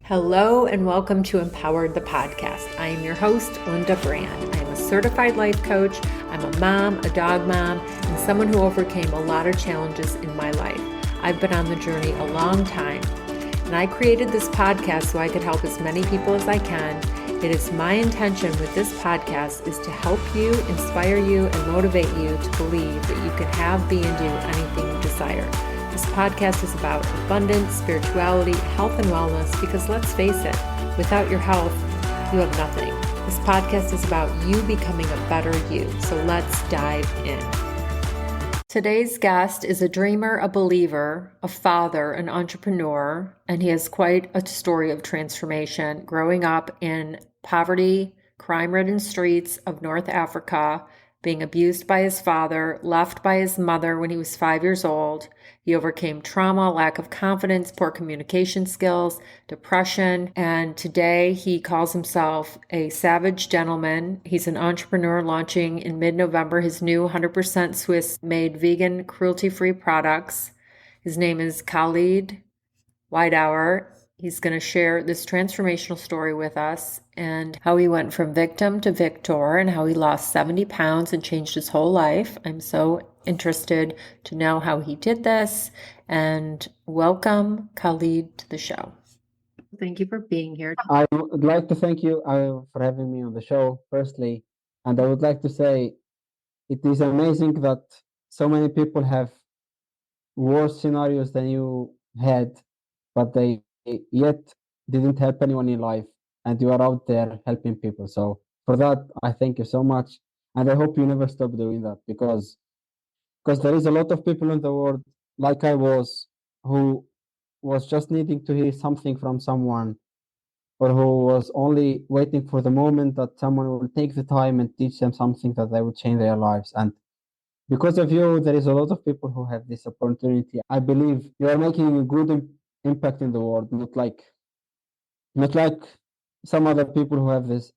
Hello and welcome to Empowered the Podcast. I am your host, Linda Brand. I am a certified life coach. I'm a mom, a dog mom, and someone who overcame a lot of challenges in my life. I've been on the journey a long time, and I created this podcast so I could help as many people as I can. It is my intention with this podcast is to help you, inspire you, and motivate you to believe that you can have, be, and do anything you desire. This podcast is about abundance, spirituality, health, and wellness because let's face it, without your health, you have nothing. This podcast is about you becoming a better you. So let's dive in. Today's guest is a dreamer, a believer, a father, an entrepreneur, and he has quite a story of transformation growing up in poverty, crime-ridden streets of North Africa, being abused by his father, left by his mother when he was 5 years old. He overcame trauma, lack of confidence, poor communication skills, depression, and today he calls himself a savage gentleman. He's an entrepreneur launching in mid-November his new 100% Swiss-made vegan, cruelty-free products. His name is Khaled Weidauer. He's going to share this transformational story with us and how he went from victim to victor and how he lost 70 pounds and changed his whole life. I'm so interested to know how he did this, and welcome Khaled to the show. Thank you for being here. I would like to thank you for having me on the show, firstly. And I would like to say it is amazing that so many people have worse scenarios than you had, but they yet didn't help anyone in life. And you are out there helping people. So for that, I thank you so much. And I hope you never stop doing that because there is a lot of people in the world, like I was, who was just needing to hear something from someone, or who was only waiting for the moment that someone will take the time and teach them something that they will change their lives. And because of you, there is a lot of people who have this opportunity. I believe you are making a good impact in the world, not like some other people who have this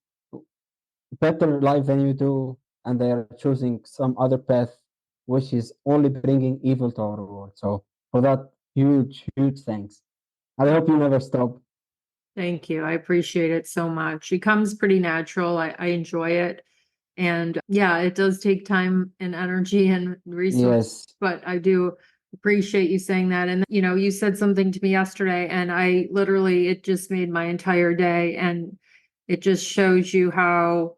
better life than you do, and they are choosing some other path, which is only bringing evil to our world. So for that, huge, huge thanks. I hope you never stop. Thank you. I appreciate it so much. It comes pretty natural. I enjoy it. And yeah, it does take time and energy and resources, Yes. but I do appreciate you saying that. And, you said something to me yesterday and it just made my entire day. And it just shows you how,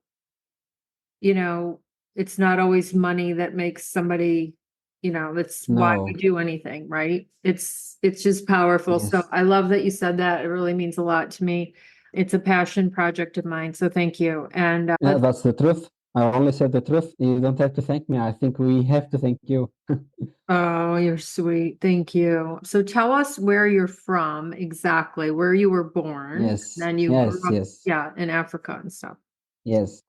it's not always money that makes somebody, it's why we No. do anything, right? It's just powerful. So Yes. I love that you said that. It really means a lot to me. It's a passion project of mine. So thank you. And Yeah, that's the truth. I only said the truth. You don't have to thank me. I think we have to thank you. oh, you're sweet. Thank you. So tell us where you're from exactly, where you were born. Yes. Then you Yes. grew up, Yes. yeah, in Africa and stuff. Yes.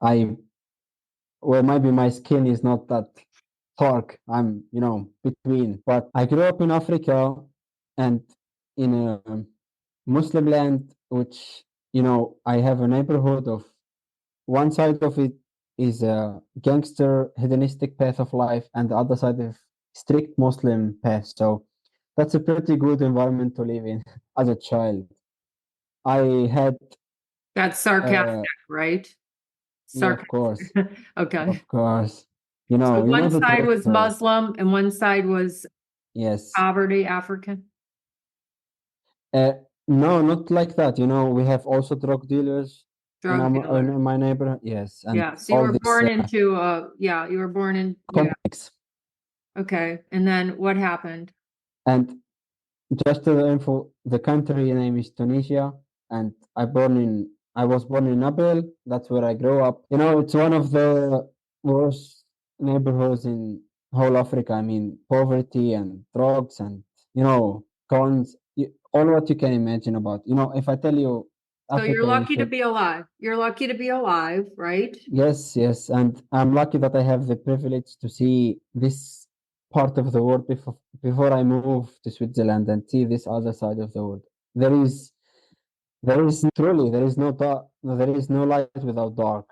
Well, maybe my skin is not that dark. I'm, between. But I grew up in Africa and in a Muslim land, which, I have a neighborhood of one side of it is a gangster hedonistic path of life, and the other side of strict Muslim path. So that's a pretty good environment to live in as a child. I had That's sarcastic, right? yeah, of course, Okay. of course. So You know one the side truth. was Muslim and one side was Yes. poverty, African. No, not like that. We have also drug dealers Drug dealer. in my neighborhood. Yes, and Yeah. So you all were this born into you were born in, yeah. complex. Okay. And then what happened? And just the info, the country name is Tunisia, and I was born in Nabil. That's where I grew up. It's one of the worst neighborhoods in whole Africa. I mean, poverty and drugs and guns, all what you can imagine about. If I tell you So you're Africa, lucky to be alive. You're lucky to be alive, right? yes, yes, and I'm lucky that I have the privilege to see this part of the world before I move to Switzerland and see this other side of the world. There is truly there is no light without dark.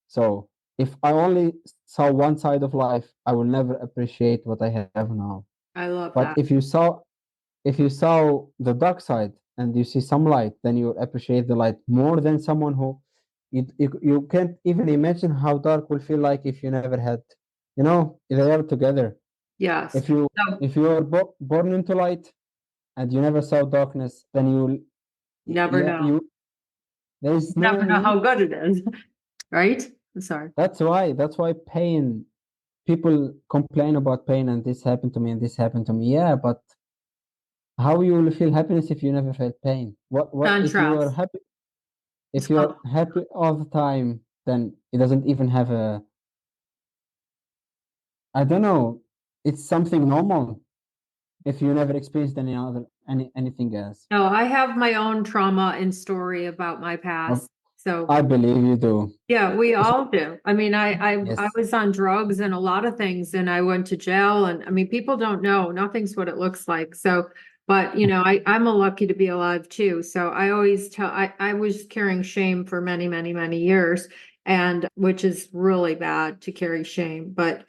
So if I only saw one side of life, I will never appreciate what I have now. I love But that. if you saw the dark side, and you see some light, then you appreciate the light more than someone who you can't even imagine how dark will feel like if you never had, they are together. Yes. If you So if you are born into light and you never saw darkness, then never yeah, know. there is no Never know need. how good it is. Right? I'm sorry. That's why pain, people complain about pain, and this happened to me and this happened to me. Yeah, but how you will feel happiness if you never felt pain? What if you are Contrast. happy? It's If you are called, happy all the time, then it doesn't even have a, I don't know, it's something normal if you never experienced anything else. no, I have my own trauma and story about my Of- past. So I believe you do. yeah, we S- all do. I mean, I Yes, was on drugs and a lot of things, and I went to jail. And I mean, people don't know. Nothing's what it looks like. So, but I'm a lucky to be alive too. So I always tell. I was carrying shame for many, many, many years, and which is really bad to carry shame. But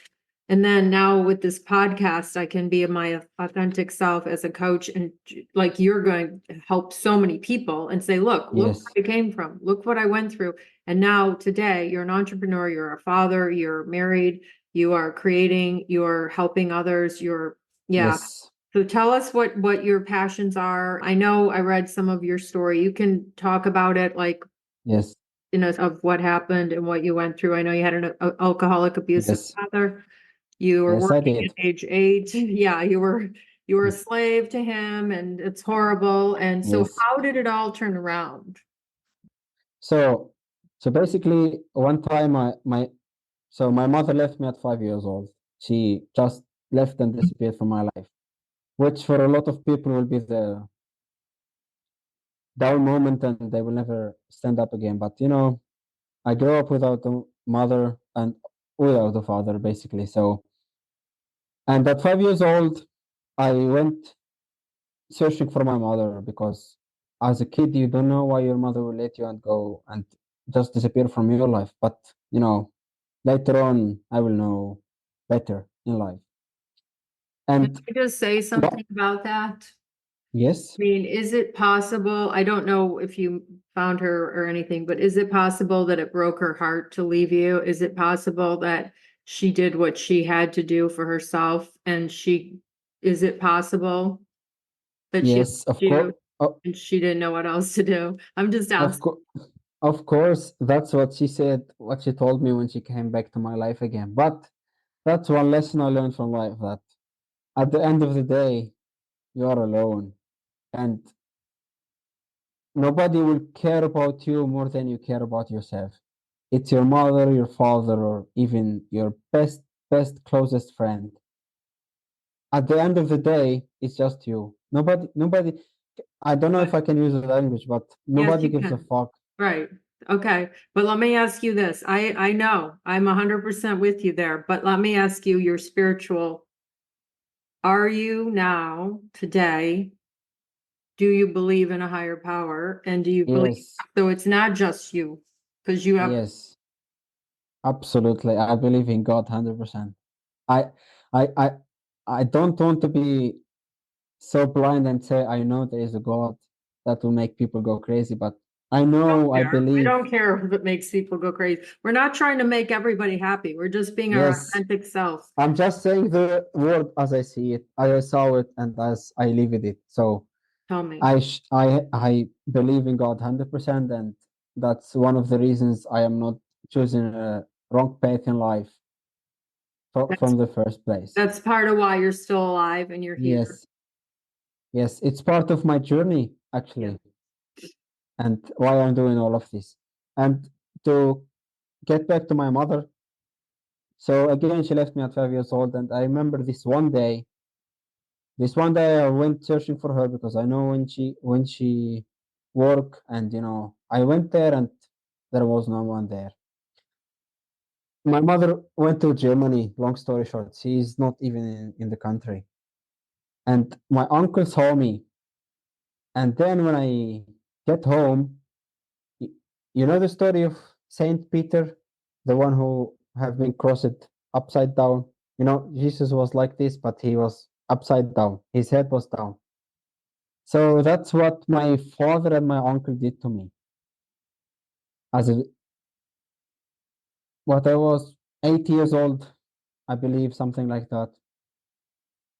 and then now with this podcast, I can be my authentic self as a coach, and like you're going to help so many people and say, look yes, where I came from, look what I went through. And now today, you're an entrepreneur, you're a father, you're married, you are creating, you're helping others, yeah. yes, So tell us what your passions are. I know I read some of your story. You can talk about it like, yes, of what happened and what you went through. I know you had an alcoholic abusive yes, father. You were yes, I working did. at age 8. Yeah, you were a slave to him and it's horrible. And so Yes. how did it all turn around? So, so basically, one time my mother left me at 5 years old. She just left and disappeared from my life, which for a lot of people will be the down moment, and they will never stand up again. But I grew up without a mother and without a father, basically. So, and at 5 years old, I went searching for my mother because as a kid, you don't know why your mother will let you and go and just disappear from your life. But later on, I will know better in life. Can And I just say what? something about that? Yes, I mean, is it possible? I don't know if you found her or anything, but is it possible that it broke her heart to leave you? Is it possible that she did what she had to do for herself and is it possible that she yes, loved you and she didn't know what else to do? I'm just of asking. course. Of course, that's what she said, what she told me when she came back to my life again. But that's one lesson I learned from life, that at the end of the day, you are alone. And nobody will care about you more than you care about yourself. It's your mother, your father, or even your best, closest friend. At the end of the day, it's just you. Nobody, I don't know if I can use the language, but Yes, nobody you gives a can. fuck. Right. Okay. But let me ask you this. I know I'm 100% with you there, but let me ask you your spiritual. Are you now today? Do you believe in a higher power? And do you believe Yes, so it's not just you? Because you have yes. Absolutely. I believe in God 100%. I I I I don't want to be so blind and say I know there is a God that will make people go crazy, but I know, I care. We believe. don't care if it makes people go crazy. We're not trying to make everybody happy. We're just being our Yes, authentic self. I'm just saying the word as I see it, as I saw it, and as I live with it. So Tell me. I believe in God 100%, and that's one of the reasons I am not choosing a wrong path in life That's from the first place. that's part of why you're still alive and you're here. Yes. Yes, it's part of my journey Yeah. actually, and why I'm doing all of this. And to get back to my mother, so again, she left me at 5 years old, and I remember this one day I went searching for her because I know when she work, and I went there and there was no one there. My mother went to Germany. Long story short, she's not even in the country, and my uncle saw me, and then when I get home. Y- You know the story of Saint Peter, the one who have been crossed upside down. Jesus was like this, but he was upside down. His head was down. So that's what my father and my uncle did to me. As a, what I was 8 years old, I believe, something like that.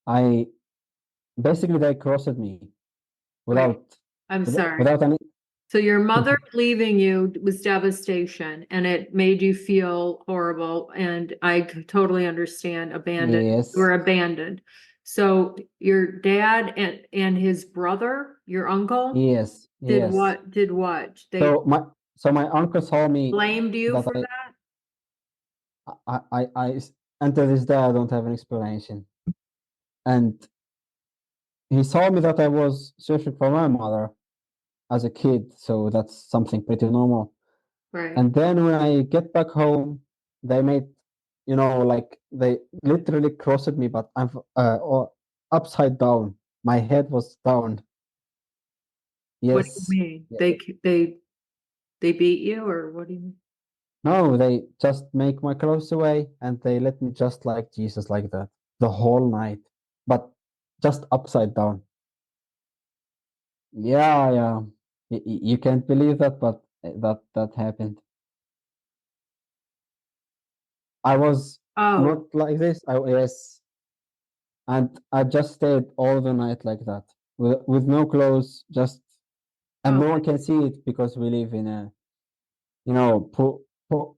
I basically they crossed me Wait, without I'm sorry. without any. So your mother leaving you was devastation and it made you feel horrible. And I totally understand abandoned. You were Yes, abandoned. So your dad and his brother, your uncle, yes, did yes. what? Did what? They So my uncle saw me blamed you that for that? until this day I don't have an explanation. And he saw me that I was searching for my mother as a kid, so that's something pretty normal. Right. And then when I get back home, they made, like they literally crossed me, but I'm upside down. My head was down. What do you Yes. mean? Yeah. They beat you or what do you mean? No, they just make my clothes away and they let me just like Jesus like that the whole night, but just upside down. Yeah, yeah. You can't believe that, but that happened. I was Oh, not like this. Yes, and I just stayed all the night like that, with no clothes, just and oh, no one can see it because we live in a poor, poor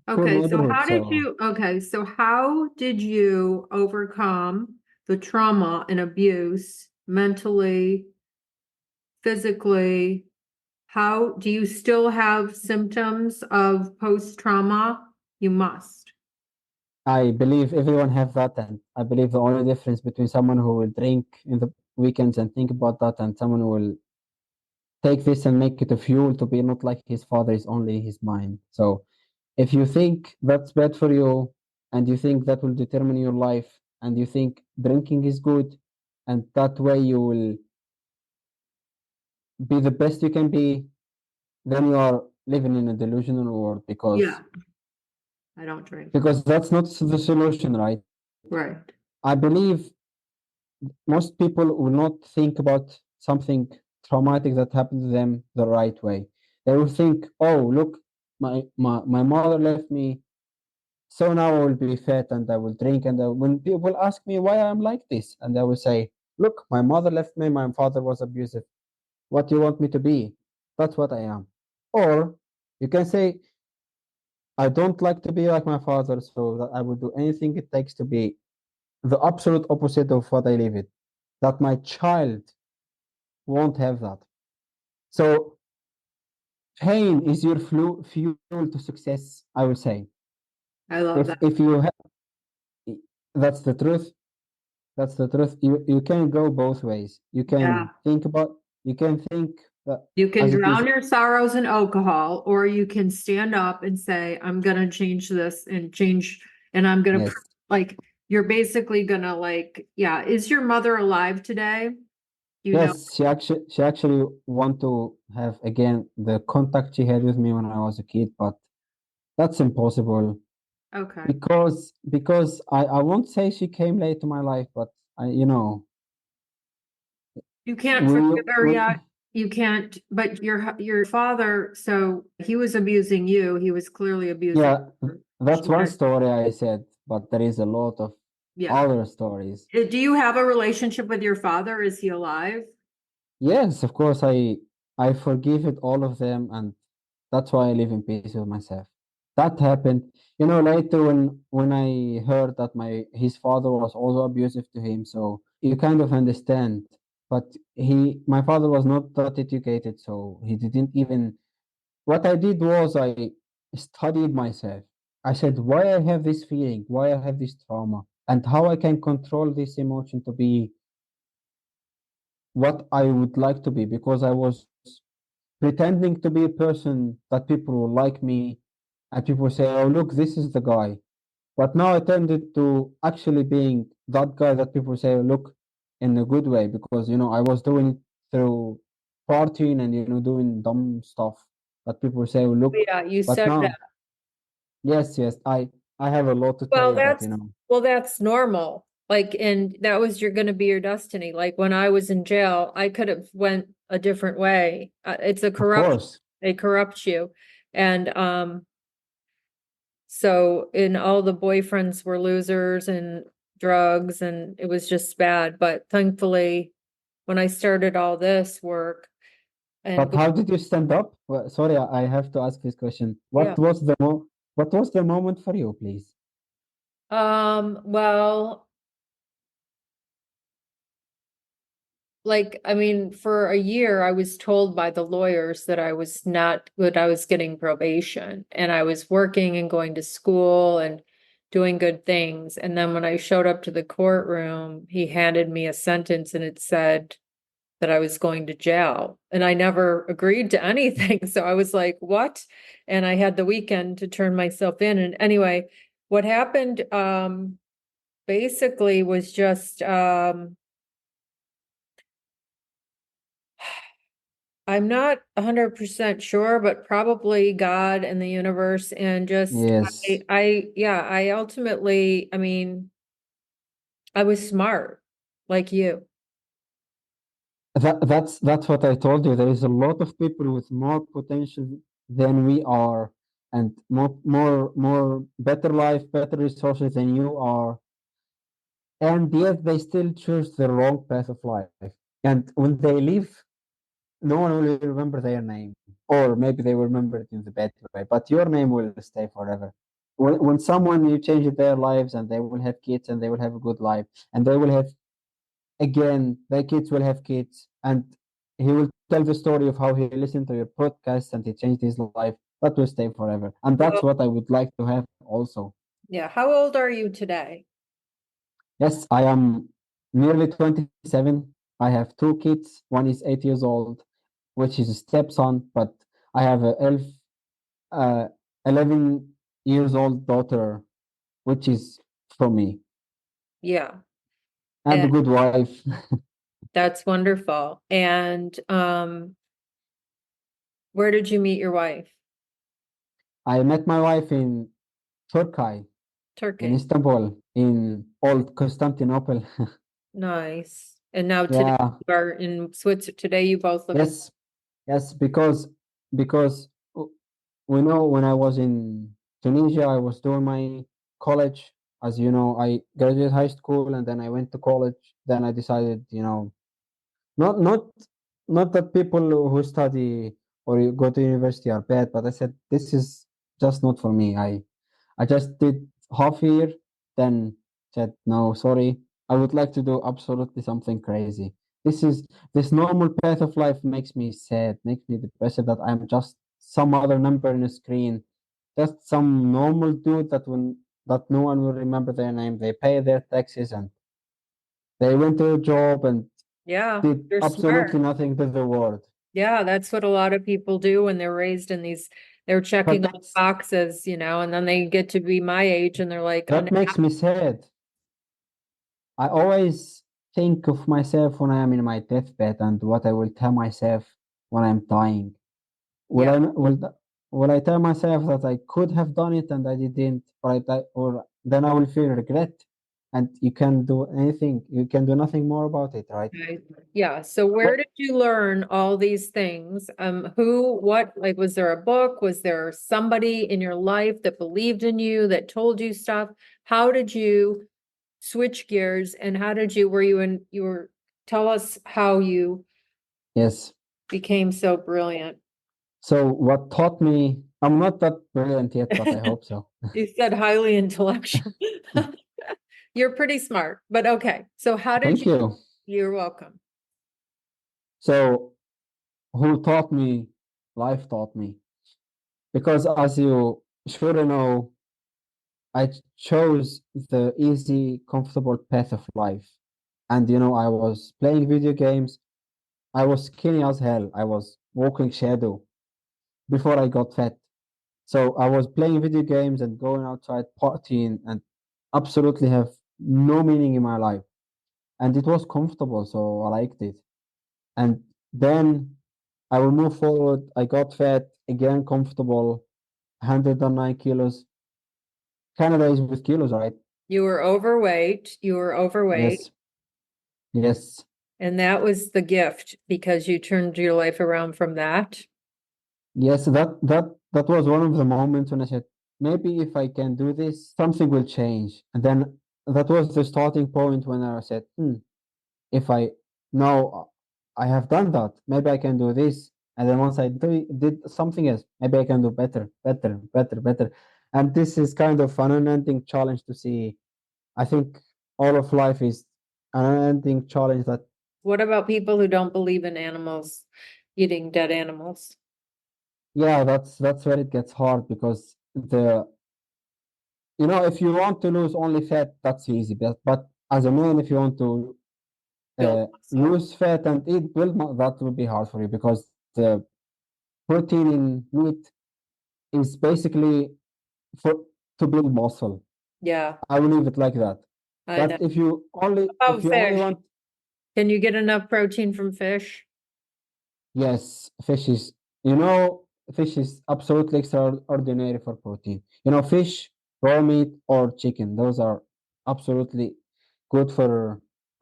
okay. neighborhood. So So how did you overcome the trauma and abuse mentally, physically? How do you still have symptoms of post-trauma? You must. I believe everyone have that, and I believe the only difference between someone who will drink in the weekends and think about that, and someone who will take this and make it a fuel to be not like his father is only his mind. So if you think that's bad for you and you think that will determine your life and you think drinking is good and that way you will be the best you can be, then you are living in a delusional world Yeah, I don't drink. because that's not the solution, right? Right. I believe most people will not think about something traumatic that happened to them the right way. They will think, oh, look, my mother left me, so now I will be fat and I will drink. And when people ask me why I'm like this, and I will say, look, my mother left me, my father was abusive. What do you want me to be? That's what I am. Or you can say, I don't like to be like my father, so that I will do anything it takes to be the absolute opposite of what I live in. That my child won't have that. So pain is your fuel to success, I will say. I love that. If you that's the truth. That's the truth. You can go both ways. Yeah. You can think that You can as it is. drown your sorrows in alcohol, or you can stand up and say, I'm gonna change this and change, and I'm gonna Yes. like, you're basically gonna like, yeah. Is your mother alive today? You know, Yes, she actually want to have again the contact she had with me when I was a kid, but that's impossible okay. because I won't say she came late to my life, but I You can't we forgive her we yet. You can't, but your father, so he was abusing you. He was clearly abusing yeah, her. that's She one had, story I said, but there is a lot of yeah. other stories. Do you have a relationship with your father? Is he alive? Yes, of course, I forgive it all of them, and that's why I live in peace with myself. That happened, later when I heard that his father was also abusive to him, so you kind of understand. But my father was not that educated, so he didn't even. What I did was I studied myself. I said why I have this feeling, why I have this trauma, and how I can control this emotion to be what I would like to be, because I was pretending to be a person that people will like me and people say, oh, look, this is the guy. But now I turned it to actually being that guy that people say, look, in a good way, because, I was doing it through partying and, doing dumb stuff that people say, oh, look. Yeah, you But said that. now, yes, yes, I have a lot to tell Well, you, but, that's normal. Like, and that was going to be your destiny. Like when I was in jail, I could have went a different way. It's a Of corrupt, course. they corrupt you. And, so and all the boyfriends were losers and drugs and it was just bad. But thankfully, when I started all this work and But how did you stand up? Well, sorry, I have to ask this question. yeah. What was the moment for you, please? Well, like, I mean, for a year, I was told by the lawyers that I was not good. I was getting probation and I was working and going to school and doing good things. And then when I showed up to the courtroom, he handed me a sentence and it said that I was going to jail. And I never agreed to anything. So I was like, what? And I had the weekend to turn myself in. And anyway, what happened basically was just I'm not 100% sure, but probably God and the universe and just Yes. yeah, I ultimately, I mean, I was smart like you. That's what I told you. There is a lot of people with more potential than we are, and more better life, better resources than you are, and yet they still choose the wrong path of life. And when they leave, no one will remember their name, or maybe they will remember it in the bad way, but your name will stay forever. When someone you change their lives and they will have kids and they will have a good life and they will have again, their kids will have kids, and he will tell the story of how he listened to your podcast and he changed his life. That will stay forever. And that's So, what I would like to have also. yeah, how old are you today? Yes, I am nearly 27. I have two kids. One is 8 years old, which is a stepson, but I have a 11 years old daughter, which is from me, Yeah, and and a good wife. that's wonderful. And where did you meet your wife? I met my wife in Turkey, in Turkey. Istanbul, in old Constantinople. Nice. And now today Yeah, you are in Switzerland. Today you both live in yes, yes, because we know when I was in Tunisia, I was doing my college. As you know, I graduated high school and then I went to college. Then I decided, not not not that people who study or you go to university are bad, but I said this is just not for me. I just did half year, then said, no, sorry. I would like to do absolutely something crazy. This normal path of life makes me sad, makes me depressed that I'm just some other number in a screen. Just some normal dude that no one will remember their name. They pay their taxes and they went to a job and yeah, did you're absolutely smart. nothing to the world. Yeah, that's what a lot of people do when they're raised in these, they're But checking off boxes, and then they get to be my age and they're like, that makes me sad. I always think of myself when I am in my deathbed and what I will tell myself when I'm dying. Will yeah, I will th- will I tell myself that I could have done it and I didn't, or then I will feel regret, and you can do anything. You can do nothing more about it, right? right. Yeah. So where What? did you learn all these things? What, like, was there a book? Was there somebody in your life that believed in you, that told you stuff? How did you switch gears and tell us how you Yes. became so brilliant. So what taught me? I'm not that brilliant yet, but I hope so. You said highly intellectual. You're pretty smart, but okay. So how did Thank you, you. you're welcome. So who taught me? Life taught me because, as you should know, I chose the easy, comfortable path of life. And I was playing video games. I was skinny as hell. I was walking shadow before I got fat. So I was playing video games and going outside partying and absolutely have no meaning in my life. And it was comfortable, so I liked it. And then I will move forward. I got fat, again comfortable, 109 kilos. Canada is with kilos, right? You were overweight. You were overweight. Yes, yes, And that was the gift because you turned your life around from that. yes. That was one of the moments when I said, maybe if I can do this, something will change. And then that was the starting point when I said, if I now I have done that, maybe I can do this. And then once did something else, maybe I can do better, better, better, better. And this is kind of an unending challenge to see. I think all of life is an unending challenge that, What about people who don't believe in animals, eating dead animals? yeah, that's where it gets hard because if you want to lose only fat, that's easy. But as a man, if you want to Build muscle. lose fat and that will be hard for you because the protein in meat is basically for to build muscle. Yeah, I will leave it like that. I know. But How if about you only fish? want, Can you get enough protein from fish? yes, fish is absolutely extraordinary for protein. Fish, raw meat, or chicken, those are absolutely good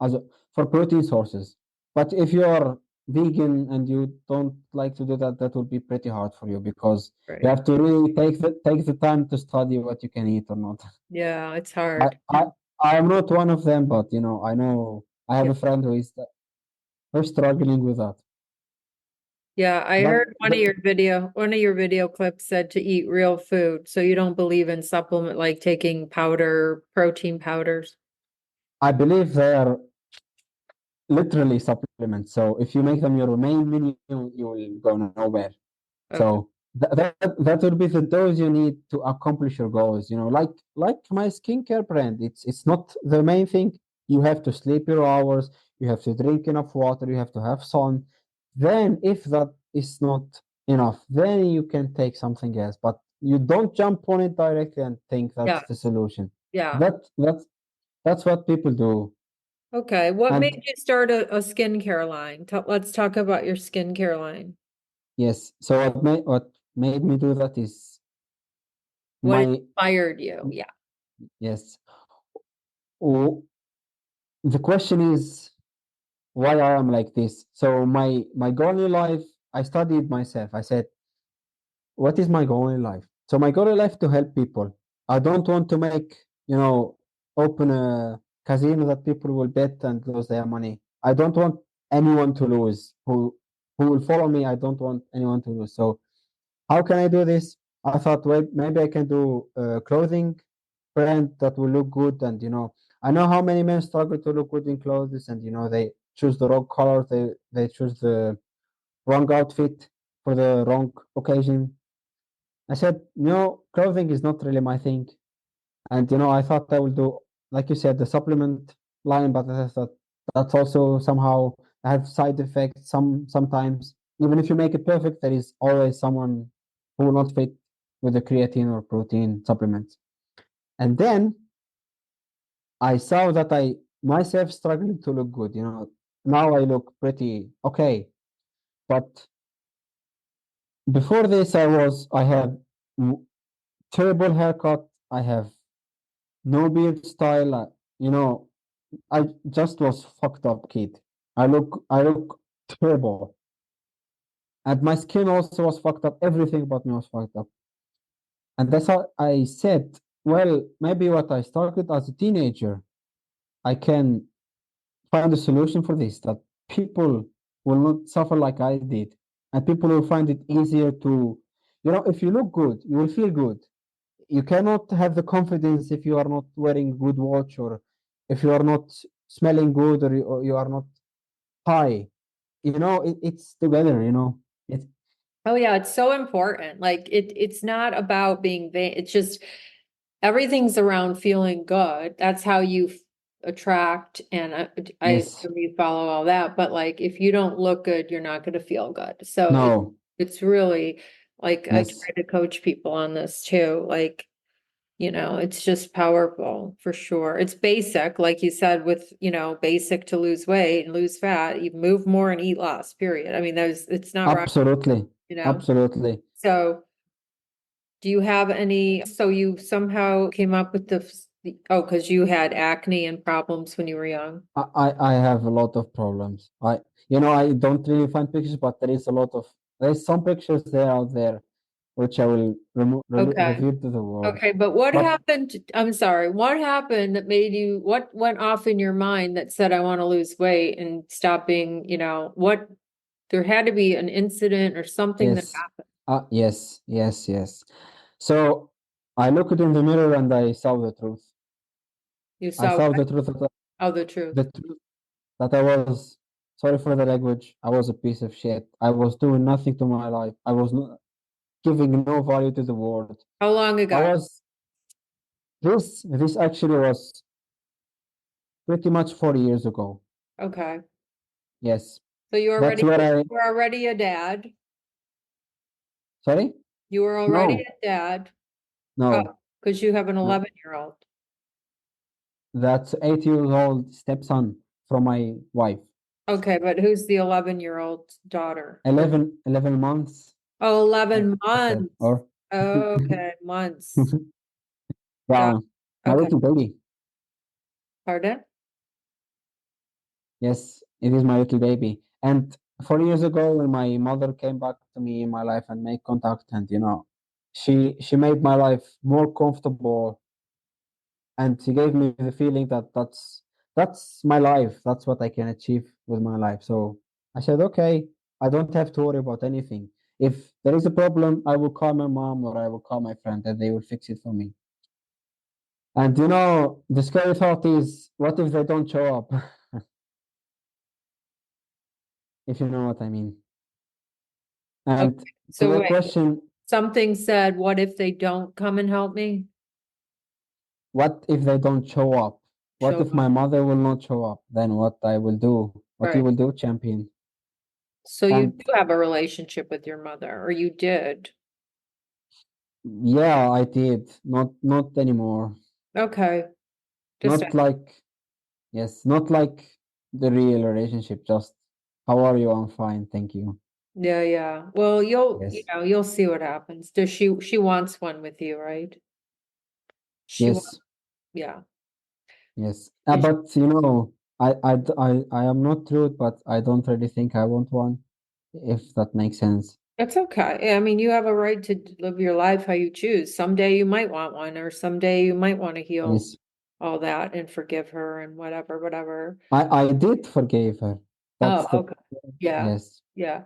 as a, for protein sources. But if you are vegan and you don't like to do that, that will be pretty hard for you because you Right. have to really take the time to study what you can eat or not. Yeah, it's I hard. I I am not one of them, but I have Yeah. a friend who's struggling with that. Yeah, I But heard one of your video clips said to eat real food. So you don't believe in supplement like taking protein powders. I believe they are literally supplements. So if you make them your main menu, you will go nowhere. Okay. So that would be the dose you need to accomplish your goals. Like my skincare brand, it's not the main thing. You have to sleep your hours. You have to drink enough water. You have to have sun. Then, if that is not enough, then you can take something else. But you don't jump on it directly and think Yeah. that's the solution. Yeah. That that's what people do. Okay. What And made you start a skincare line? Let's talk about your skincare line. yes, so what made me do that is What my inspired you? Yeah. yes. Oh, the question is why I am like this. So my goal in life, I studied myself. I said, what is my goal in life? So my goal in life to help people. I don't want to open a casino that people will bet and lose their money. I don't want anyone to lose who will follow me. I don't want anyone to lose. So how can I do this? I thought, wait, maybe I can do a clothing brand that will look good. And, I know how many men struggle to look good in clothes and, they choose the wrong color. They choose the wrong outfit for the wrong occasion. I said, clothing is not really my thing. And, I thought I will do, like you said, the supplement line, but I thought that's also somehow have side effects sometimes. Even if you make it perfect, there is always someone who will not fit with the creatine or protein supplements. And then I saw that I myself struggling to look good. Now I look pretty okay. But before this, I have terrible haircut. I have no beard style. I just was fucked up kid. I look terrible. And my skin also was fucked up. Everything about me was fucked up. And that's how I said, well, maybe what I started as a teenager, I can find a solution for this, that people will not suffer like I did. And people will find it easier to, if you look good, you will feel good. You cannot have the confidence if you are not wearing good watch or if you are not smelling good or you are not high. It's together. It's Oh yeah, it's so important. Like it's not about being vain. It's just everything's around feeling good. That's how you attract and I yes, assume you follow all that, but like if you don't look good, you're not going to feel good. So no, it's really like I yes, try to coach people on this too. Like, it's just powerful for sure. It's basic, like you said, with, basic to lose weight and lose fat, you move more and eat less, period. I mean, it's not rocket, absolutely, you know? absolutely. So do you have so you somehow came up with Oh, because you had acne and problems when you were young. I have a lot of problems. I don't really find pictures, but there's some pictures there out there which I will Okay. reveal to the world. Okay, but what But happened? I'm sorry, what happened that made you, what went off in your mind that said, I want to lose weight and stop being, there had to be an incident or something that yes, happened. yes. So I looked in the mirror and I saw the truth. You I saw saw what? the truth Oh, the truth. the truth that I was, sorry for the language, I was a piece of shit. I was doing nothing to my life. I was not giving no value to the world. How long I ago? was this actually was pretty much 4 years ago. Okay. Yes. So That's where I you were already a dad. sorry? You were already No, a dad. no, Oh, because you have an no. 11-year-old. That's 8 years old stepson from my wife. Okay, but who's the 11-year-old daughter? 11 months Oh, 11 after months. or Okay, months. Got, yeah, my okay. little baby. Pardon? Yes, it is my little baby. And 4 years ago, when my mother came back to me in my life and made contact, and she made my life more comfortable, and she gave me the feeling that that's my life. That's what I can achieve with my life. So I said, okay, I don't have to worry about anything. If there is a problem, I will call my mom or I will call my friend, and they will fix it for me. And the scary thought is, what if they don't show up? If you know what I mean. Okay. And to So the wait, question, something said, what if they don't come and help me? what if they don't show up? What Show if my up. mother will not show up? Then what I will do? What you Right. will do, champion? So you And do have a relationship with your mother, or you did. yeah, I did. Not anymore. Okay. Just, Not like yes, not like the real relationship. Just how are you? I'm fine, thank you. yeah, yeah. Well, Yes, you'll see what happens. Does she wants one with you, right? She wants, yes, yeah. yes. Is- But I am not rude, but I don't really think I want one. If that makes sense. It's okay. I mean, you have a right to live your life how you choose. Someday you might want one, or someday you might want to heal Yes. all that and forgive her and whatever, whatever. I did forgive her. Oh, That's the okay. Yeah, yes. yeah.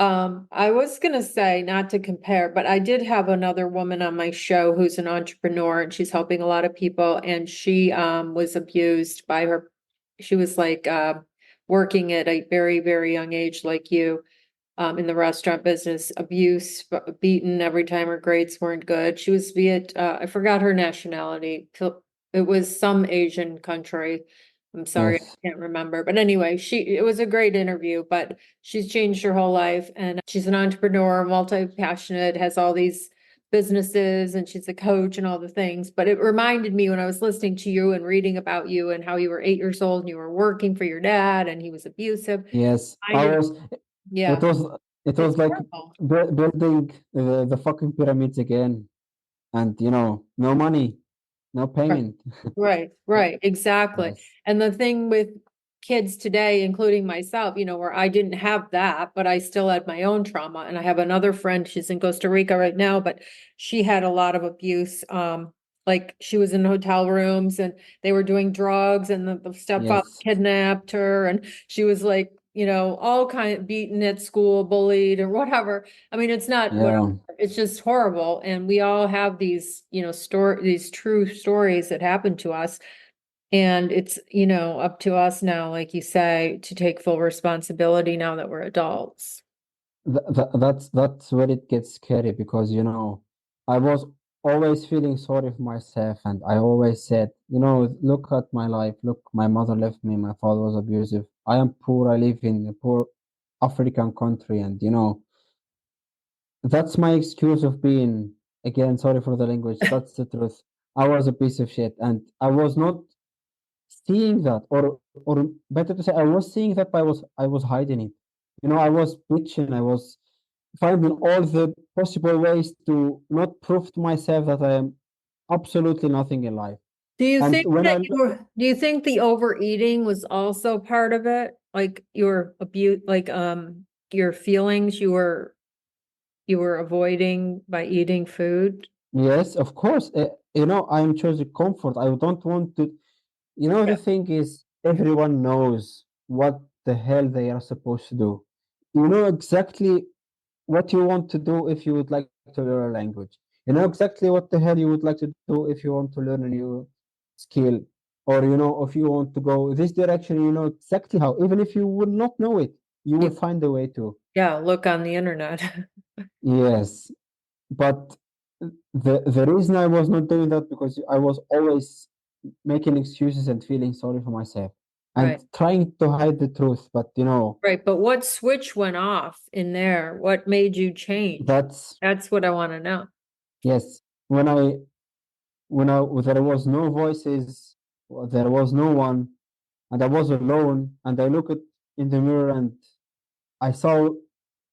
I was gonna say not to compare, but I did have another woman on my show who's an entrepreneur and she's helping a lot of people and she was abused by her. She was like working at a very, very young age like you in the restaurant business, abuse, beaten every time her grades weren't good. She was I forgot her nationality. It was some Asian country. I'm sorry, Yes. I can't remember. But anyway, it was a great interview, but she's changed her whole life and she's an entrepreneur, multi-passionate, has all these businesses and she's a coach and all the things. But it reminded me when I was listening to you and reading about you and how you were 8 years old and you were working for your dad and he was abusive. Yes. I Reminded, was it yeah. was it It's was like horrible. building the fucking pyramids again. And no money, no Right, payment. right, exactly. Yes. And the thing with kids today, including myself, where I didn't have that, but I still had my own trauma. And I have another friend, she's in Costa Rica right now, but she had a lot of abuse. Like she was in hotel rooms and they were doing drugs and the stepfather Yes. kidnapped her and she was like, all kind of beaten at school, bullied or whatever. I mean, it's not whatever. Yeah. It's just horrible. And we all have these, these true stories that happen to us. And it's, up to us now, like you say, to take full responsibility now that we're adults. That's where it gets scary because I was always feeling sorry for myself, and I always said, look at my life. Look, my mother left me. My father was abusive. I am poor. I live in a poor African country, and that's my excuse of being, again, sorry for the language. That's the truth. I was a piece of shit, and I was not seeing that, or better to say, I was seeing that, but I was hiding it. I was bitching. I was finding all the possible ways to not prove to myself that I am absolutely nothing in life. Do you And think when that do you think the overeating was also part of it? Like your abuse, like your feelings you were avoiding by eating food? yes, of course, I'm choosing comfort. I don't want to, Yeah. the thing is, everyone knows what the hell they are supposed to do. You know exactly what you want to do if you would like to learn a language. You know exactly what the hell you would like to do if you want to learn a new skill, or if you want to go this direction. You know exactly how. Even if you will not know it, you will You, find a way to. yeah, look on the internet. Yes, but the reason I was not doing that because I was always making excuses and feeling sorry for myself and Right. trying to hide the truth. But Right. But what switch went off in there? What made you change? that's That's what I want to know. yes. When I there was no voices, there was no one, and I was alone, and I looked in the mirror and I saw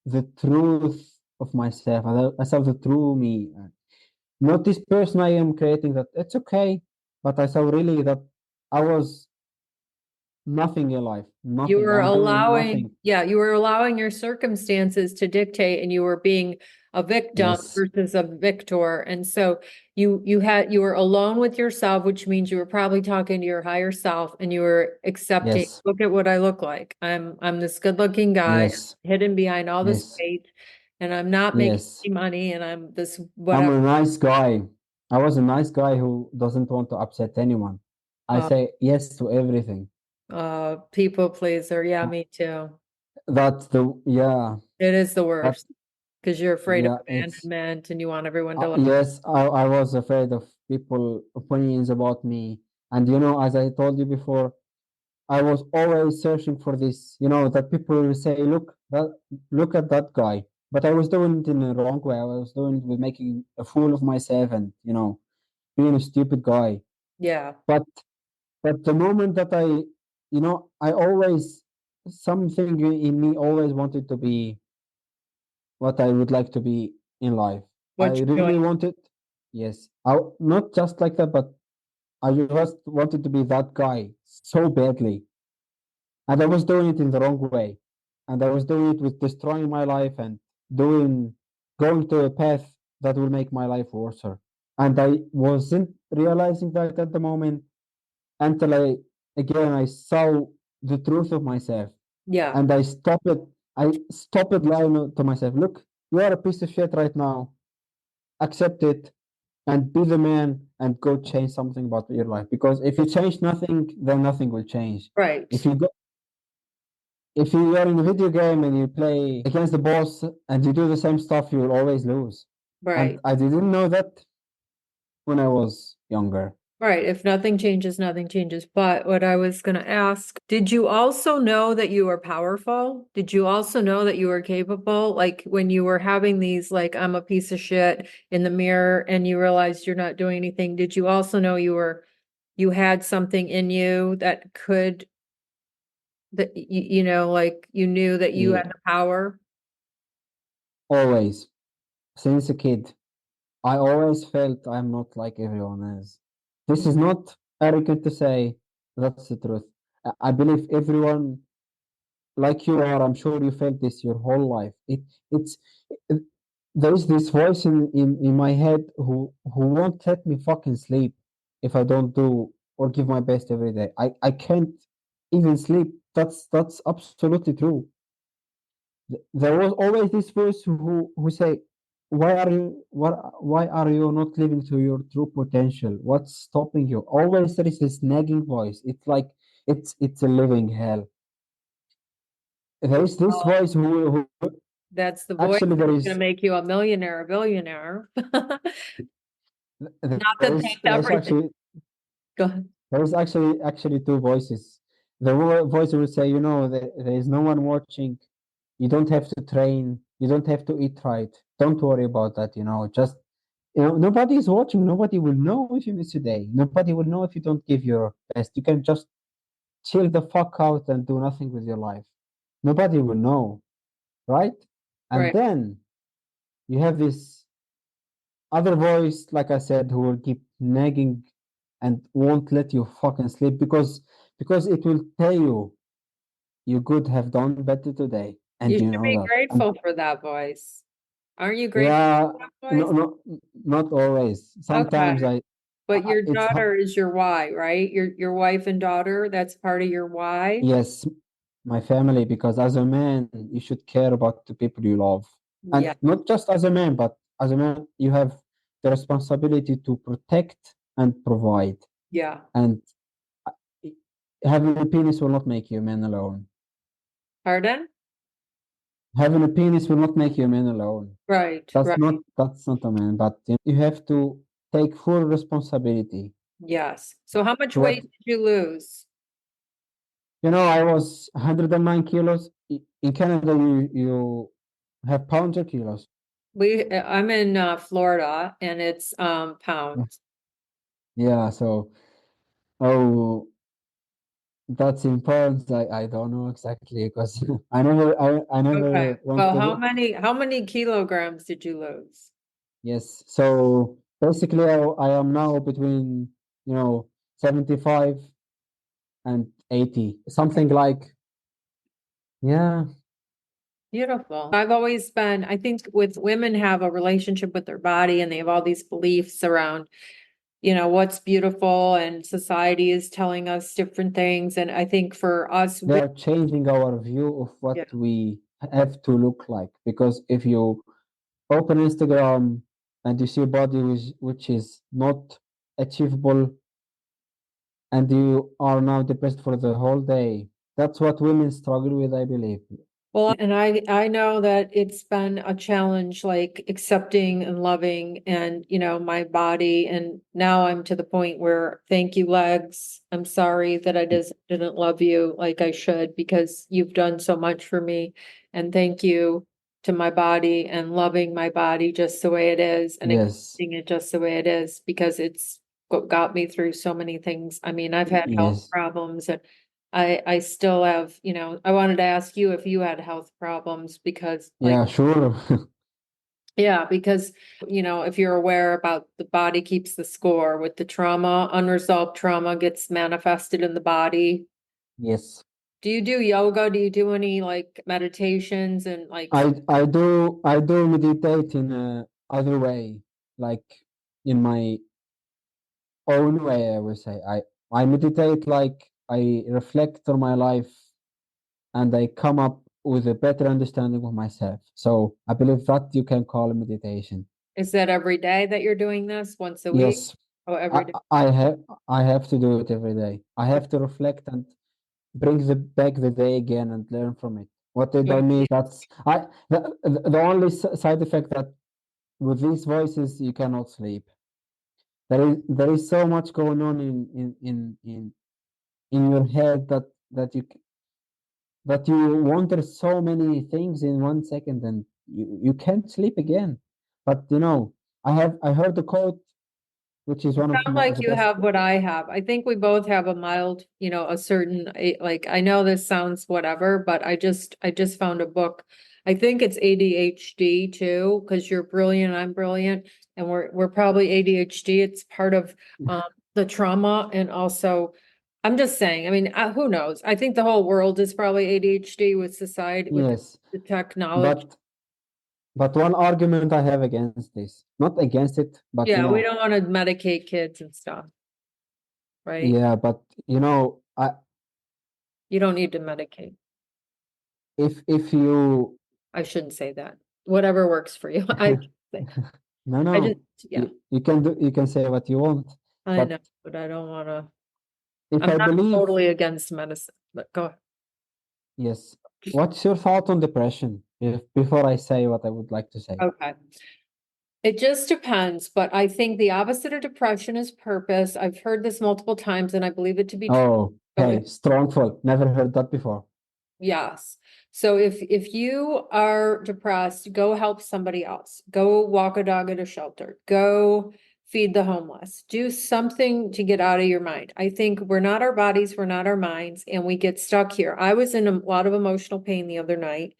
the truth of myself. I saw the true me, not this person I am creating. That it's okay, but I saw really that I was nothing in life, You nothing. were I'm doing allowing, nothing. yeah, you were allowing your circumstances to dictate and you were being a victim Yes, versus a victor. And so you were alone with yourself, which means you were probably talking to your higher self and you were accepting, yes, look at what I look like. I'm this good looking guy yes, hidden behind all this yes, weight and I'm not making yes. any money and I'm this I'm whatever. a nice guy. I was a nice guy who doesn't want to upset anyone. I Uh, say yes to everything. People pleaser. Yeah, me too. That's the yeah. It is the That worst because you're afraid of yeah. It's abandonment and you want everyone to like. yes. I was afraid of people opinions about me, and as I told you before, I was always searching for this. That people will say, look at that guy. But I was doing it in the wrong way. I was doing it with making a fool of myself and being a stupid guy. Yeah. But the moment that I always something in me always wanted to be what I would like to be in life. I What you're really doing. wanted, yes, not just like that, but I just wanted to be that guy so badly, and I was doing it in the wrong way, and I was doing it with destroying my life and doing going to a path that will make my life worse. And I wasn't realizing that at the moment until I saw the truth of myself, Yeah. and I stopped lying to myself. Look, you are a piece of shit right now. Accept it and be the man and go change something about your life. Because if you change nothing, then nothing will change. Right. If you go, if you are in a video game and you play against the boss and you do the same stuff, you will always lose. And Right. I didn't know that when I was younger. Right. If nothing changes, nothing changes. But what I was going to ask, did you also know that you were powerful? Did you also know that you were capable? Like when you were having these, like, I'm a piece of shit in the mirror and you realized you're not doing anything, did you also know you had something in you that could, that, like you knew that you had Yeah, the power? always since a kid. I always felt I'm not like everyone else. This is not arrogant to say, that's the truth. I believe everyone like you are, I'm sure you felt this your whole life. It's it, there's this voice in my head who won't let me fucking sleep if I don't do or give my best every day. I can't even sleep. That's absolutely true. There was always this voice who say, why are you not living to your true potential? What's stopping you? Always there is this nagging voice. It's like it's a living hell. There is this Oh, voice who that's the voice actually there that's going to is make you a millionaire, a billionaire. Not there that is that's there's everything. actually Go ahead. there's actually two voices. The voice will say, there is no one watching. You don't have to train. You don't have to eat right. Don't worry about that. Just nobody is watching. Nobody will know if you miss a day. Nobody will know if you don't give your best. You can just chill the fuck out and do nothing with your life. Nobody will know, right? And Right. then you have this other voice, like I said, who will keep nagging and won't let you fucking sleep because it will tell you you could have done better today, You and you should know be that. And grateful for that voice. Aren't you grateful yeah, for that no, voice? no, not always. Sometimes Okay. But your it's daughter is your why, right? Your wife and daughter, that's part of your why. yes, my family, because as a man, you should care about the people you love. Yeah, And not just as a man, but as a man, you have the responsibility to protect and provide. yeah. And uh, having a penis will not make you a man alone. Pardon? Having a penis will not make you a man alone. Right, right. That's not a man, but you have to take full responsibility Yes. So how much to what weight did you lose? I was 109 kilos. In Canada, you have pounds or kilos. I'm in Florida and it's pounds. Yeah, so oh, that's in pounds. I don't know exactly because I Okay. never went Well, to look. how many kilograms did you lose? Yes, so basically I am now between 75 and 80, something like yeah. Beautiful. I've always been, I think with women have a relationship with their body and they have all these beliefs around, what's beautiful and society is telling us different things. And I think for us, They are changing our view of what yeah. we have to look like because if you open Instagram and you see a body which is not achievable and you are now depressed for the whole day. That's what women struggle with, I believe. Well, and I know that it's been a challenge, like accepting and loving and, my body. And now I'm to the point where thank you, legs. I'm sorry that I didn't love you like I should because you've done so much for me. And thank you to my body and loving my body just the way it is and Yes, accepting it just the way it is because it's what got me through so many things. I mean, I've had health yes, problems and I still have, I wanted to ask you if you had health problems because yeah, sure. yeah, because, if you're aware about the body keeps the score with the trauma, unresolved trauma gets manifested in the body. Yes, Do you do yoga? Do you do any like meditations and like, I do meditate in a other way, like in my own way. I would say I meditate like I reflect on my life and I come up with a better understanding of myself. So I believe that you can call meditation. is that every day that you're doing this once a week? Yes, Oh, I, every day. I have I have to do it every day. I have to reflect and bring back the day again and learn from it. What did I Good. miss? That's I the only side effect that with these voices you cannot sleep. There is so much going on in your head that you wonder so many things in 1 second and you can't sleep again. But I heard the quote which is one of Sound like the you best. have what I have. I think we both have a mild, a certain, like, I know this sounds whatever, but I just found a book. I think it's ADHD too, because you're brilliant, I'm brilliant, and we're probably ADHD. It's part of the trauma and also, I'm just saying, I mean, who knows? I think the whole world is probably ADHD with society, with Yes, the technology. but one argument I have against this, not against it, but Yeah, we don't want to medicate kids and stuff, right? yeah, but You don't need to medicate. if you I shouldn't say that. Whatever works for you. I say, no I just, no yeah, you can say what you want, I know, but but I don't want to, if I'm I not believe totally against medicine, but go. yes, what's your thought on depression before I say what I would like to say? Okay. It just depends, but I think the opposite of depression is purpose. I've heard this multiple times and I believe it to be true. Oh, So okay, strongful, never heard that before. yes. So if you are depressed, go help somebody else. Go walk a dog at a shelter. Go feed the homeless. Do something to get out of your mind. I think we're not our bodies, we're not our minds, and we get stuck here. I was in a lot of emotional pain the other night,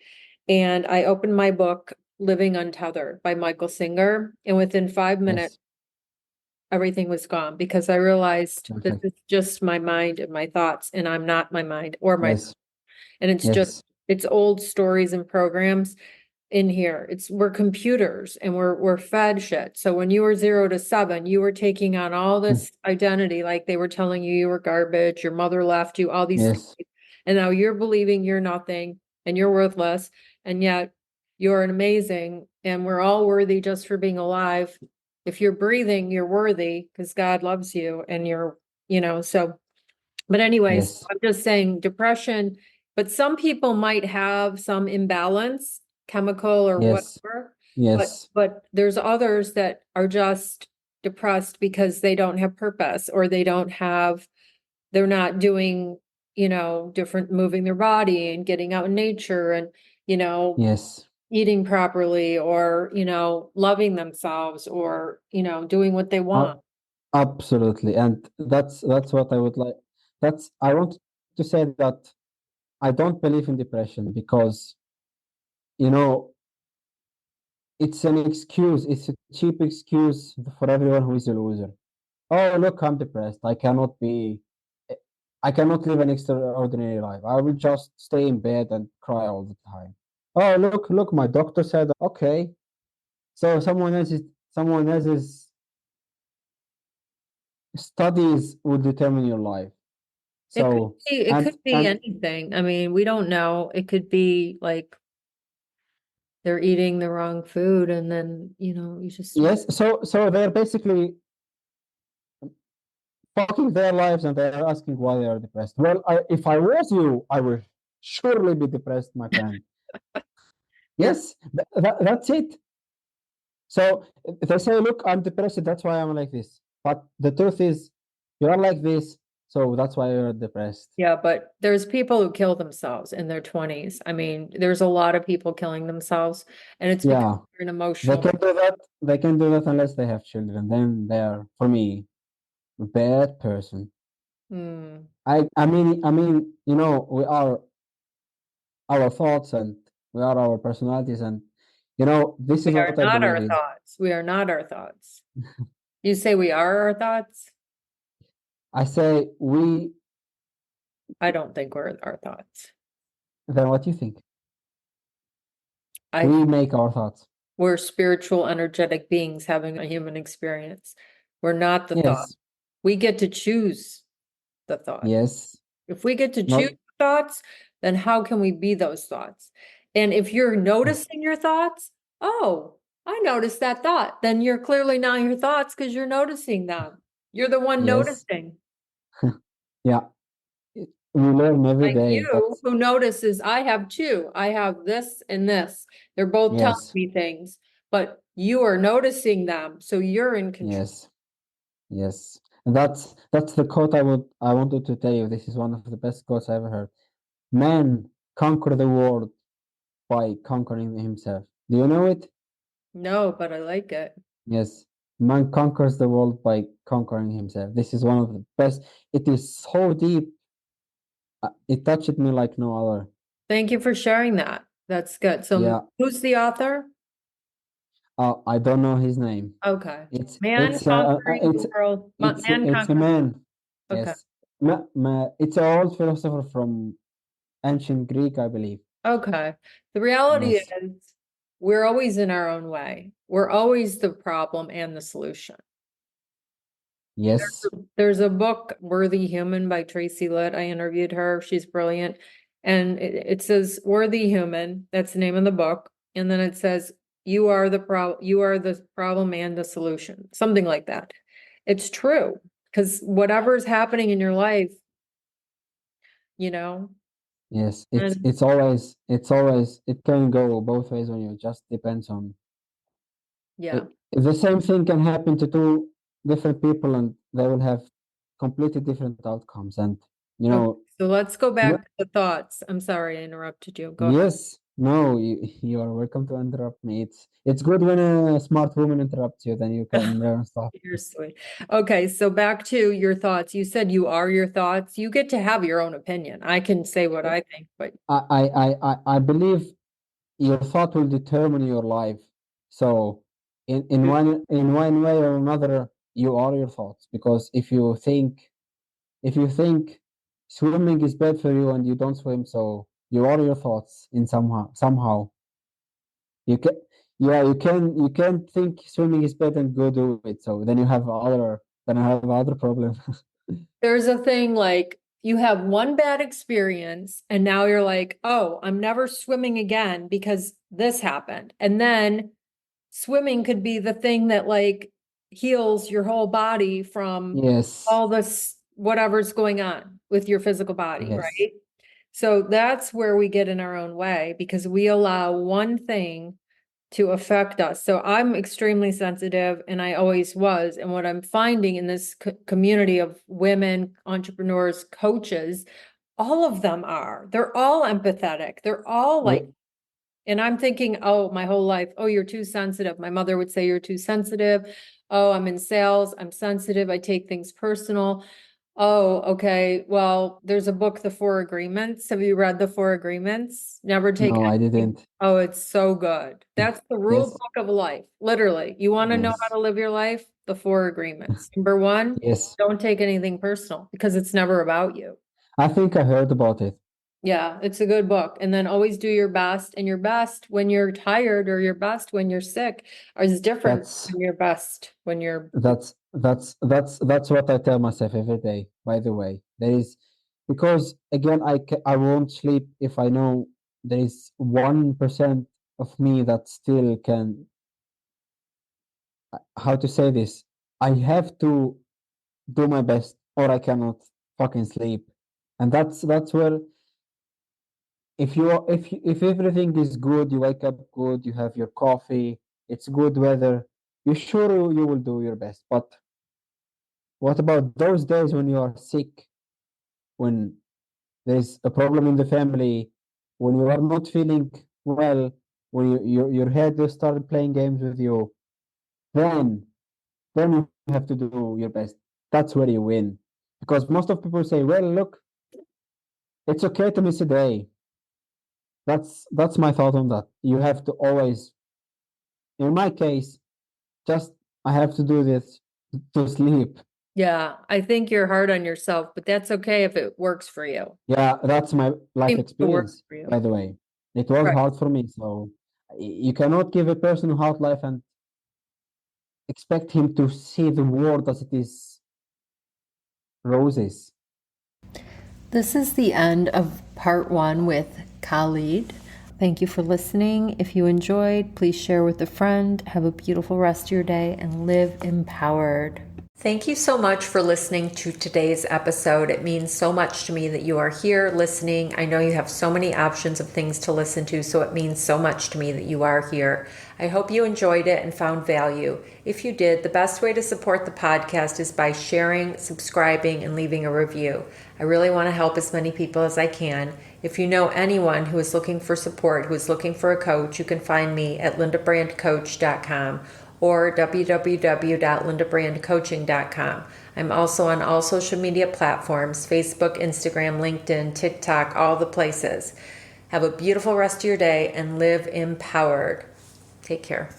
and I opened my book, Living Untethered by Michael Singer, and within 5 minutes, Yes, everything was gone because I realized this Perfect. is just my mind and my thoughts, and I'm not my mind or my Yes. thoughts. And it's just, Yes. it's old stories and programs in here. We're computers and we're fed shit. So when you were 0 to 7, you were taking on all Mm. this identity, like they were telling you were garbage, your mother left you, all these Yes. stories. And now you're believing you're nothing and you're worthless, and yet you're an amazing, and we're all worthy just for being alive. If you're breathing, you're worthy because God loves you, and so. But anyways, Yes. I'm just saying depression, but some people might have some imbalance, chemical or Yes. whatever. But Yes. but there's others that are just depressed because they don't have purpose, or they're not doing, different, moving their body and getting out in nature, and, Yes. eating properly, or, loving themselves, or, doing what they Uh, want. Absolutely. And that's what I would like. I want to say that I don't believe in depression because, you know, it's an excuse. It's a cheap excuse for everyone who is a loser. Oh, look, I'm depressed. I cannot live an extraordinary life. I will just stay in bed and cry all the time. Oh, look, my doctor said, okay. So someone else's studies will determine your life. It could So, be, it could be and anything. I mean, we don't know. It could be like they're eating the wrong food, and then, you just, yes, so they're basically fucking their lives and they're asking why they are depressed. Well, if I was you, I would surely be depressed, my friend. you're Yes, that's it. So they say, look, I'm depressed, that's why I'm like this. But the truth is, you are like this, so that's why you're depressed. Yeah, but there's people who kill themselves in their 20s. I mean, there's a lot of people killing themselves, and it's because Yeah, they're an they emotional. can do that. They can do that unless they have children. Then they are, for me, a bad person. Hmm. I mean, we are our thoughts and we are our personalities, and this We is are what I not believe our is. thoughts. We are not our thoughts. You say we are our thoughts? I say we, I don't think we're our thoughts. then what you think? I We make our thoughts. We're spiritual, energetic beings having a human experience. We're not the thought. Yes, We get to choose the thought. yes, If we get to choose not thoughts, then how can we be those thoughts? And if you're noticing your thoughts, oh, I noticed that thought, then you're clearly not your thoughts because you're noticing them. You're the one yes, noticing. yeah. We learn every Like day. you, who notices, I have two. I have this and this. They're both telling Yes, me things, but you are noticing them, so you're in control. yes, yes. And that's the quote I wanted to tell you. This is one of the best quotes I ever heard. Man conquer the world by conquering himself. Do you know it? No, but I like it. Yes. Man conquers the world by conquering himself. This is one of the best. It is so deep. It touched me like no other. Thank you for sharing that. That's good. So Yeah. who's the author? I don't know his name. Okay. It's Man it's uh conquering the it's world. Man it's a conquering. man. Okay. Yes. It's an old philosopher from ancient Greek, I believe. Okay. The reality Yes. is we're always in our own way. We're always the problem and the solution. Yes. There's a book, Worthy Human by Tracy Litt. I interviewed her. She's brilliant. And it says Worthy Human. That's the name of the book. And then it says you are the problem and the solution. Something like that. It's true. Because whatever's happening in your life, you know, Yes. and It's always it can go both ways when you just depends on yeah. it. The same thing can happen to two different people and they will have completely different outcomes. And you Okay. know, So let's go no, back to the thoughts. I'm sorry I interrupted you. Go ahead. yes, no, you are welcome to interrupt me. It's good when a smart woman interrupts you, then you can learn stuff. You're sweet. Okay, so back to your thoughts. You said you are your thoughts. You get to have your own opinion. I can say what I think, but I believe your thought will determine your life. So in one way or another, you are your thoughts. Because if you think swimming is bad for you and you don't swim, so you are your thoughts in somehow. You can you can't think swimming is bad and go do it. So then you have other problem. There's a thing like you have one bad experience and now you're like, oh, I'm never swimming again because this happened. And then swimming could be the thing that like heals your whole body from Yes, all this whatever's going on with your physical body, yes, right? So that's where we get in our own way because we allow one thing to affect us. So I'm extremely sensitive and I always was. And what I'm finding in this community of women, entrepreneurs, coaches, all of them are. They're all empathetic. They're all like, w- and I'm thinking, oh, my whole life, oh, you're too sensitive. My mother would say you're too sensitive. Oh, I'm in sales. I'm sensitive. I take things personal. Oh, okay. Well, there's a book, The Four Agreements. Have you read The Four Agreements? Never take no, I anything. didn't. Oh, it's so good. That's the rule Yes, book of life. Literally. You want to know how yes, to live your life? The Four Agreements. Number one, yes. don't take anything personal because it's never about you. I think I heard about it. Yeah, it's a good book. And then always do your best. And your best when you're tired or your best when you're sick is different That's than your best when you're. that's what I tell myself every day. By the way, there is because again I won't sleep if I know there is 1% of me that still can. How to say this? I have to do my best, or I cannot fucking sleep, and that's where if everything is good, you wake up good, you have your coffee, it's good weather, you sure you will do your best. But what about those days when you are sick, when there's a problem in the family, when you are not feeling well, when your head will start playing games with you, then then you have to do your best. That's where you win. Because most of people say, well, look, it's okay to miss a day. That's my thought on that. You have to always, in my case, just I have to do this to sleep. Yeah, I think you're hard on yourself, but that's okay if it works for you. Yeah, that's my life Seems to work experience, for you. by the way. It was Right. hard for me, so you cannot give a person a hard life and expect him to see the world as it is roses. This is the end of part one with Khaled. Thank you for listening. If you enjoyed, please share with a friend. Have a beautiful rest of your day and live empowered. Thank you so much for listening to today's episode. It means so much to me that you are here listening. I know you have so many options of things to listen to, so it means so much to me that you are here. I hope you enjoyed it and found value. If you did, the best way to support the podcast is by sharing, subscribing, and leaving a review. I really want to help as many people as I can. If you know anyone who is looking for support, who is looking for a coach, you can find me at lindabrandcoach.com or www.lindabrandcoaching.com. I'm also on all social media platforms, Facebook, Instagram, LinkedIn, TikTok, all the places. Have a beautiful rest of your day and live empowered. Take care.